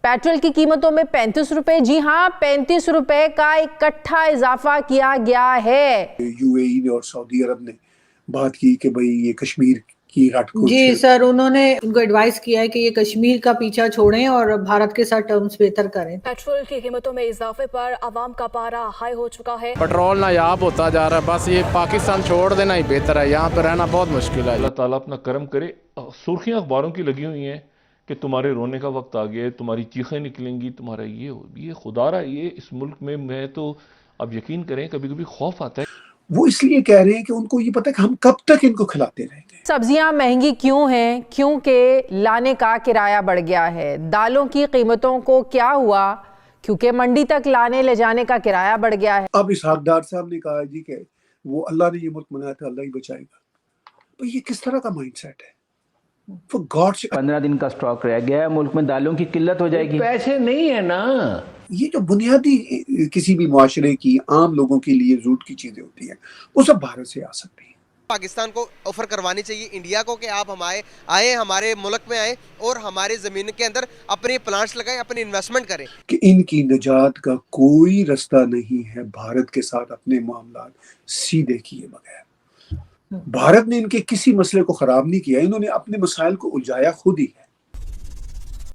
Petrol की कीमतों में 35 रुपए, जी हाँ 35 रुपए का इकट्ठा इजाफा किया गया है। यूएई ने और सऊदी अरब ने बात की कि भाई ये कश्मीर की रट को जी सर, उन्होंने उनको एडवाइस किया है कि ये कश्मीर का पीछा छोड़ें और भारत के साथ टर्म्स बेहतर करें। पेट्रोल की कीमतों में इजाफे पर आवाम का पारा हाई हो चुका है। पेट्रोल नायाब होता जा रहा है, बस ये पाकिस्तान छोड़ देना ही बेहतर है, यहाँ पे रहना बहुत मुश्किल है। अल्लाह ताला अपना करम करे। सुर्खियां अखबारों की लगी हुई हैं कि तुम्हारे रोने का वक्त आ गया है, तुम्हारी चीखें निकलेंगी, तुम्हारा ये खुदारा ये इस मुल्क में मैं तो अब यकीन करें कभी कभी खौफ आता है। वो इसलिए कह रहे हैं कि उनको ये पता है कि हम कब तक इनको खिलाते रहेंगे। सब्जियां महंगी क्यों हैं? क्योंकि लाने का किराया बढ़ गया है। दालों की कीमतों को क्या हुआ? क्योंकि मंडी तक लाने ले जाने का किराया बढ़ गया है। अब इस हकदार साहब ने कहा जी कि वो अल्लाह ने ये मुल्क बनाया था, अल्लाह ही बचाएगा। तो ये किस तरह का माइंडसेट है? For God's sake, 15 दिन का स्टॉक रह गया है, मुल्क में दालों की किल्लत हो जाएगी। पैसे नहीं है ना। ये जो बुनियादी किसी भी मुआशरे की आम लोगों के लिए जरूरत की चीजें होती हैं वो सब भारत से आ सकती हैं। पाकिस्तान को ऑफर करवानी चाहिए इंडिया को कि आप हमारे मुल्क में आए और हमारे ज़मीन के अंदर अपने प्लांट्स लगाएं, अपनी इन्वेस्टमेंट करें। कि इनकी निजात का कोई रास्ता नहीं है भारत के साथ अपने मामलात सीधे किए बगैर। भारत ने इनके किसी मसले को खराब नहीं किया, इन्होंने अपने मसाइल को उलझाया खुद ही है।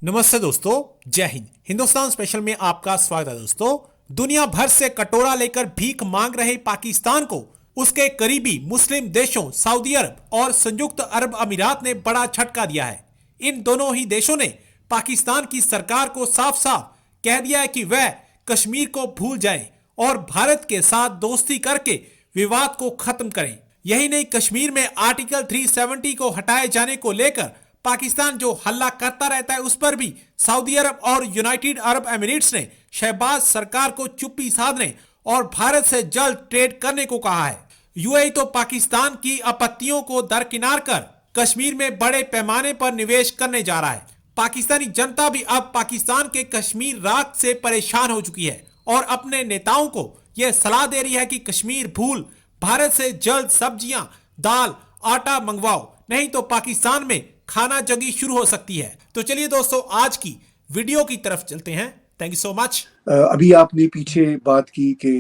नमस्ते दोस्तों, जय हिंद। हिंदुस्तान स्पेशल में आपका स्वागत है। दोस्तों, दुनिया भर से कटोरा लेकर भीख मांग रहे पाकिस्तान को उसके करीबी मुस्लिम देशों सऊदी अरब और संयुक्त अरब अमीरात ने बड़ा झटका दिया है। इन दोनों ही देशों ने पाकिस्तान की सरकार को साफ साफ कह दिया है कि वह कश्मीर को भूल जाए और भारत के साथ दोस्ती करके विवाद को खत्म करें। यही नहीं, कश्मीर में आर्टिकल 370 को हटाए जाने को लेकर पाकिस्तान जो हल्ला करता रहता है उस पर भी सऊदी अरब और यूनाइटेड अरब एमिरेट्स ने शहबाज सरकार को चुप्पी साधने और भारत से जल्द ट्रेड करने को कहा है। यूएई तो पाकिस्तान की आपत्तियों को दरकिनार कर कश्मीर में बड़े पैमाने पर निवेश करने जा रहा है। पाकिस्तानी जनता भी अब पाकिस्तान के कश्मीर राग से परेशान हो चुकी है और अपने नेताओं को यह सलाह दे रही है कि कश्मीर भूल भारत से जल्द सब्जियां, दाल, आटा मंगवाओ, नहीं तो पाकिस्तान में खाना जंगी शुरू हो सकती है। तो चलिए दोस्तों, आज की वीडियो की तरफ चलते हैं। Thank you so much. अभी आपने पीछे बात की कि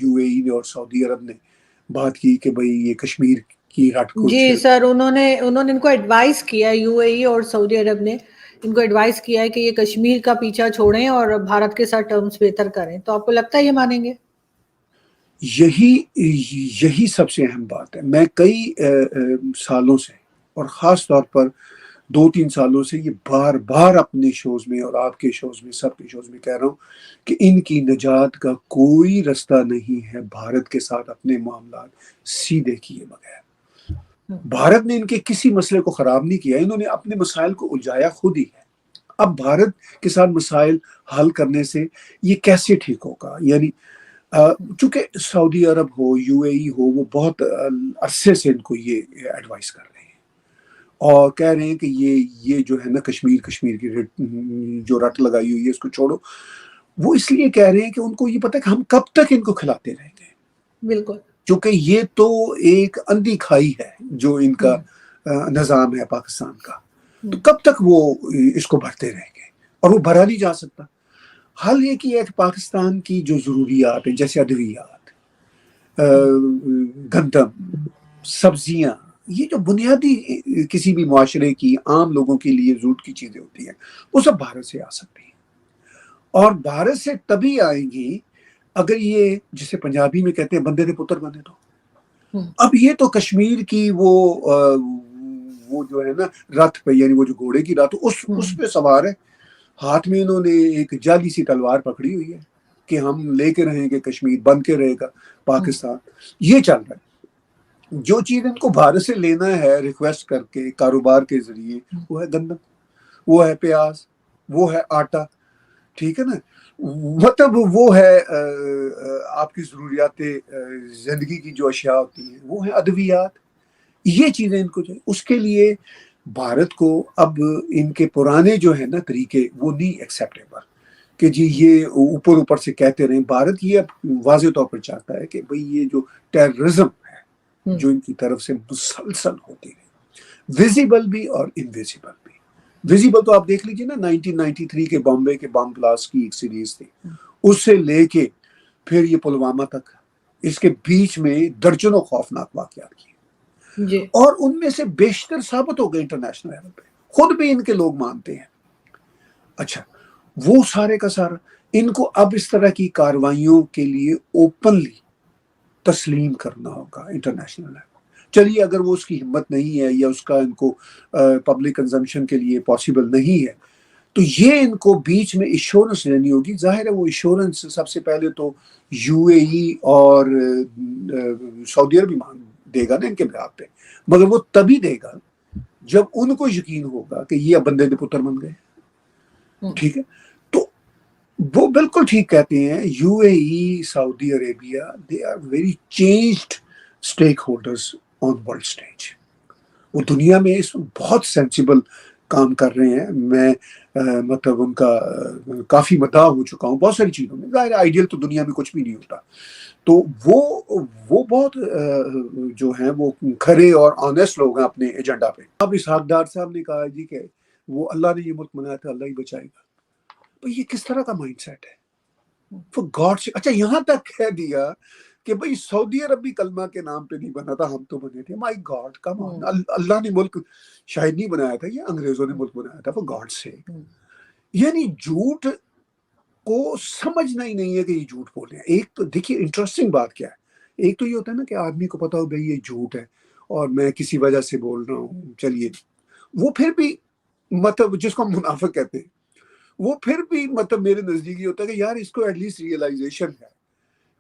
यूएई ने और सऊदी अरब ने बात की कि भाई ये कश्मीर की रट को। जी सर, उन्होंने इनको एडवाइस किया, यूएई और सऊदी अरब ने इनको एडवाइस किया है कि ये कश्मीर का पीछा छोड़ें और भारत के साथ टर्म्स बेहतर करें। तो आपको लगता है ये मानेंगे? यही सबसे अहम बात है। मैं कई सालों से और खास तौर पर 2-3 सालों से ये बार बार अपने शोज में और आपके शोज में, सबके शोज में कह रहा हूँ कि इनकी निजात का कोई रास्ता नहीं है भारत के साथ अपने मामलात सीधे किए बगैर। भारत ने इनके किसी मसले को खराब नहीं किया, इन्होंने अपने मसाइल को उलझाया खुद ही है। अब भारत के साथ मसाइल हल करने से ये कैसे ठीक होगा? यानी चूंकि सऊदी अरब हो, यूएई हो, वो बहुत अरसे से इनको ये एडवाइस कर रहे हैं और कह रहे हैं कि ये जो है ना कश्मीर की जो रट लगाई हुई है इसको छोड़ो। वो इसलिए कह रहे हैं कि उनको ये पता है कि हम कब तक इनको खिलाते रहेंगे। बिल्कुल, क्योंकि ये तो एक अंधी खाई है जो इनका निजाम है पाकिस्तान का। तो कब तक वो इसको भरते रहेंगे और वो भरा नहीं जा सकता। हल ये कि पाकिस्तान की जो ज़रूरियात हैं जैसे अद्वियात, गंदम, सब्जियां, ये जो बुनियादी किसी भी मुआशरे की आम लोगों के लिए ज़रूरत की चीज़ें होती हैं वो सब भारत से आ सकती हैं। और भारत से तभी आएंगी अगर ये, जिसे पंजाबी में कहते हैं, बंदे दे पुत्र बने तो। अब ये तो कश्मीर की वो जो है ना रथ पे, यानी वो जो घोड़े की रथ उस पे सवार है। हाथ में इन्होंने एक जाली सी तलवार पकड़ी हुई है कि हम लेके रहेंगे, कश्मीर बन के रहेगा पाकिस्तान। ये चल रहा है। जो चीज इनको भारत से लेना है रिक्वेस्ट करके कारोबार के जरिए, वो है गंदम, वो है प्याज, वो है आटा, ठीक है ना, मतलब वो है आपकी जरूरियात जिंदगी की जो अशिया होती है, वो है अद्वियात। ये चीजें इनको चाहिए। उसके लिए भारत को अब इनके पुराने जो है ना तरीके वो नहीं एक्सेप्टेबल कि जी ये ऊपर से कहते रहे। भारत ये अब वाज़ेह तौर पर चाहता है कि भाई ये जो टेररिज्म है जो इनकी तरफ से मुसलसल होती है, विजिबल भी और इनविजिबल भी, विजिबल तो आप देख लीजिए ना, 1993 के बॉम्बे के बम ब्लास्ट की एक सीरीज थी, उससे लेके फिर ये पुलवामा तक, इसके बीच में दर्जनों खौफनाक वाकयात किए जी और उनमें से बेशतर साबित हो गए इंटरनेशनल लेवल पे, खुद भी इनके लोग मानते हैं। अच्छा, वो सारे का सारा इनको अब इस तरह की कार्रवाइयों के लिए ओपनली तस्लीम करना होगा इंटरनेशनल लेवल। चलिए, अगर वो उसकी हिम्मत नहीं है या उसका इनको पब्लिक कंजम्पशन के लिए पॉसिबल नहीं है, तो ये इनको बीच में इंश्योरेंस लेनी होगी। जाहिर है वो इंश्योरेंस सबसे पहले तो यूएई और सऊदी अरब भी मांग देगा ना इनके बिहाफ पे, मगर वो तभी देगा जब उनको यकीन होगा कि ये अब बंदे के पुत्र बन गए। ठीक है, तो वो बिल्कुल ठीक कहते हैं, UAE, Saudi Arabia, they are very changed stakeholders on world stage. वो दुनिया में इस बहुत सेंसिबल काम कर रहे हैं। मैं मतलब उनका काफी मदाह हो चुका हूँ बहुत सारी चीजों में। जाहिर आइडियल तो दुनिया में कुछ भी नहीं होता, तो वो बहुत जो है वो खरे और ऑनेस्ट लोग हैं अपने एजेंडा पे। अब इसहाक डार साहब ने कहा जी कि वो अल्लाह ने ये मुल्क बनाया था, अल्लाह ही बचाएगा। तो ये किस तरह का माइंडसेट है फॉर गॉड से? अच्छा, यहाँ तक कह दिया कि भाई सऊदी अरब भी कलमा के नाम पे नहीं बना था, हम तो बने थे। माय गॉड, कम ऑन, अल्लाह ने मुल्क शायद नहीं बनाया था, ये अंग्रेजों ने मुल्क बनाया था, फॉर गॉड से। यानी झूठ को समझना ही नहीं है कि ये झूठ बोल रहे हैं। एक तो देखिए इंटरेस्टिंग बात क्या है, एक तो ये होता है ना कि आदमी को पता हो भाई ये झूठ है और मैं किसी वजह से बोल रहा हूँ, चलिए, वो फिर भी मतलब जिसको हम मुनाफिक कहते हैं, वो फिर भी मतलब मेरे नजदीक ये होता है कि यार इसको एटलीस्ट रियलाइजेशन है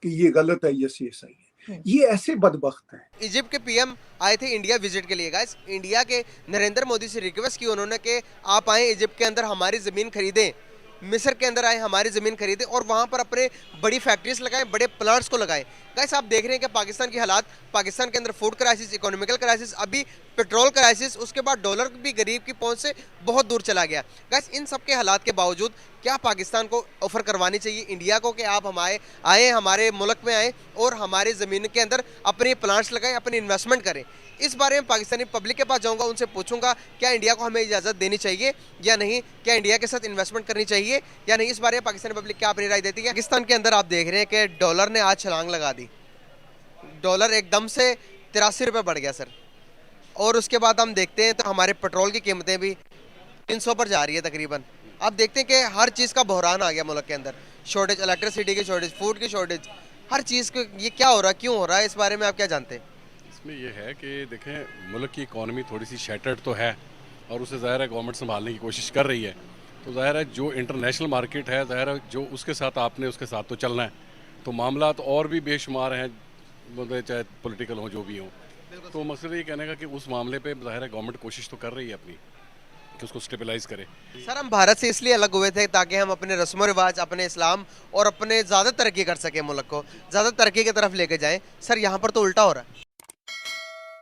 कि ये गलत है, ये सही है। ये ऐसे बदबख्त हैं। इजिप्ट के पीएम आए थे इंडिया विजिट के लिए। गाइस, इंडिया के नरेंद्र मोदी से रिक्वेस्ट की उन्होंने कि आप आए इजिप्ट के अंदर हमारी ज़मीन खरीदें, मिस्र के अंदर आए हमारी ज़मीन खरीदें और वहाँ पर अपने बड़ी फैक्ट्रीज लगाएं, बड़े प्लांट्स को लगाएं। गाइस, आप देख रहे हैं कि पाकिस्तान की हालात, पाकिस्तान के अंदर फूड क्राइसिस, इकोनॉमिकल क्राइसिस, अभी पेट्रोल क्राइसिस, उसके बाद डॉलर भी गरीब की पहुंच से बहुत दूर चला गया। गाइस, इन सब के हालात के बावजूद क्या पाकिस्तान को ऑफर करवानी चाहिए इंडिया को कि आप आए हमारे मुल्क में आए और हमारे ज़मीन के अंदर अपने प्लांट्स लगाएं, अपनी इन्वेस्टमेंट करें? इस बारे में पाकिस्तानी पब्लिक के पास जाऊंगा, उनसे पूछूंगा क्या इंडिया को हमें इजाज़त देनी चाहिए या नहीं, क्या इंडिया के साथ इन्वेस्टमेंट करनी चाहिए या नहीं। इस बारे में पाकिस्तानी पब्लिक क्या अपनी राय देती है? पाकिस्तान के अंदर आप देख रहे हैं कि डॉलर ने आज छलांग लगा दी, डॉलर एकदम से 83 रुपये बढ़ गया सर। और उसके बाद हम देखते हैं तो हमारे पेट्रोल की कीमतें भी 300 पर जा रही है तकरीबन। आप देखते हैं कि हर चीज़ का बहरान आ गया मुल्क के अंदर, शॉर्टेज, इलेक्ट्रिसिटी की शॉर्टेज, फूड की शॉर्टेज, हर चीज़ को। ये क्या हो रहा है, क्यों हो रहा है, इस बारे में आप क्या जानते हैं? इसमें ये है कि देखें, मुल्क की इकॉनमी थोड़ी सी शैटर्ड तो है और उसे ज़ाहिर है गवर्नमेंट संभालने की कोशिश कर रही है। तो ज़ाहिर है जो इंटरनेशनल मार्केट है, ज़ाहिर है जो उसके साथ आपने उसके साथ तो चलना है। तो मामला तो और भी बेशुमार हैं, मतलब चाहे पॉलिटिकल हो जो भी हो। तो मकसद ये कहने का कि उस मामले पे ज़ाहिर है गवर्नमेंट कोशिश तो कर रही है अपनी कि उसको स्टेबलाइज करे। सर, हम भारत से इसलिए अलग हुए थे ताकि हम अपने रस्म व रिवाज, अपने इस्लाम और अपने ज़्यादा तरक्की कर सकें, मुल्क को ज़्यादा तरक्की की तरफ लेके जाएं। सर, यहाँ पर तो उल्टा हो रहा है।